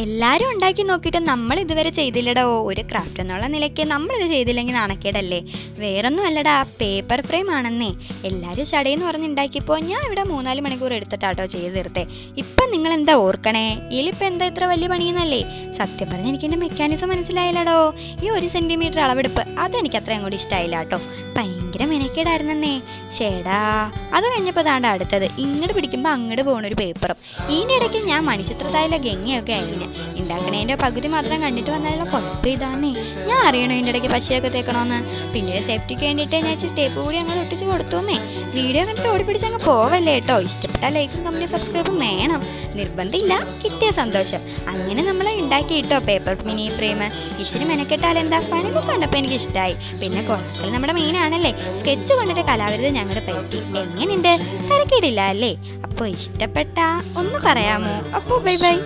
എല്ലാരും ഉണ്ടാക്കി നോക്കിയിട്ട് നമ്മൾ ഇതുവരെ ചെയ്തില്ലടോ. ഒരു ക്രാഫ്റ്റ് എന്നുള്ള നിലയ്ക്ക് നമ്മളിത് ചെയ്തില്ലെങ്കിൽ നാണക്കേടല്ലേ. വേറൊന്നും അല്ലടാ, പേപ്പർ ഫ്രെയിം ആണെന്നേ. എല്ലാവരും ഷടയെന്ന് പറഞ്ഞ് ഉണ്ടാക്കിയപ്പോൾ ഞാൻ ഇവിടെ 3-4 മണിക്കൂർ എടുത്തിട്ടാട്ടോ ചെയ്ത് തീർത്തേ. ഇപ്പം നിങ്ങൾ എന്താ ഓർക്കണേ, ഇതിലിപ്പോൾ എന്താ ഇത്ര വലിയ പണിയെന്നല്ലേ? സത്യം പറഞ്ഞ് എനിക്ക് എൻ്റെ മെക്കാനിസം മനസ്സിലായില്ലടോ. ഈ 1 സെൻറ്റിമീറ്റർ അളവെടുപ്പ് അതെനിക്ക് അത്ര അങ്ങോട്ട് ഇഷ്ടമായില്ല കേട്ടോ. ഭയങ്കര മെനക്കേടായിരുന്നേ. ചേടാ, അത് കഴിഞ്ഞപ്പോൾ താണ്ട അടുത്തത് ഇങ്ങോട്ട് പിടിക്കുമ്പോൾ അങ്ങോട്ട് പോകുന്നൊരു പേപ്പറും. ഇതിൻ്റെ ഇടയ്ക്ക് ഞാൻ മണിച്ചിത്രത്തായാലും ഗംഗയൊക്കെ ആയിന്. ഉണ്ടാക്കണേൻ്റെ പകുതി മാത്രം കണ്ടിട്ട് വന്നാലുള്ള കുഴപ്പം ഇതാന്നേ. ഞാൻ അറിയണോ ഇതിൻ്റെ ഇടയ്ക്ക് പശയൊക്കെ തേക്കണമെന്ന്. പിന്നെ സേഫ്റ്റിക്ക് വേണ്ടിയിട്ട് ഞാൻ സ്റ്റെപ്പ് കൂടി അങ്ങ് ഒട്ടിച്ച് കൊടുത്തോന്നേ. വീഡിയോ കണ്ടിട്ട് ഓടിപ്പിടിച്ച് അങ്ങ് പോവല്ലേ കേട്ടോ. ഇഷ്ടപ്പെട്ട ലൈക്കും കമ്പനി സബ്സ്ക്രൈബും വേണം. നിർബന്ധമില്ല, കിട്ടിയ സന്തോഷം. അങ്ങനെ നമ്മൾ ഉണ്ടാക്കി ഇട്ടോ പേപ്പർ മിനി ഫ്രെയിം. ഇച്ചിരി മെനക്കെട്ടാൽ എന്താ, പണികൾ കണ്ടപ്പോൾ എനിക്ക് ഇഷ്ടമായി. പിന്നെ കുറച്ചുകൾ നമ്മുടെ മെയിൻ ആണല്ലേ. സ്കെച്ച് കൊണ്ടിട്ട് കലാവിരുത് ഞങ്ങളുടെ പറ്റി. എങ്ങനെയുണ്ട്, തിരക്കിടില്ല അല്ലേ? അപ്പോൾ ഇഷ്ടപ്പെട്ട ഒന്ന് പറയാമോ? അപ്പോൾ ബൈ ബൈ.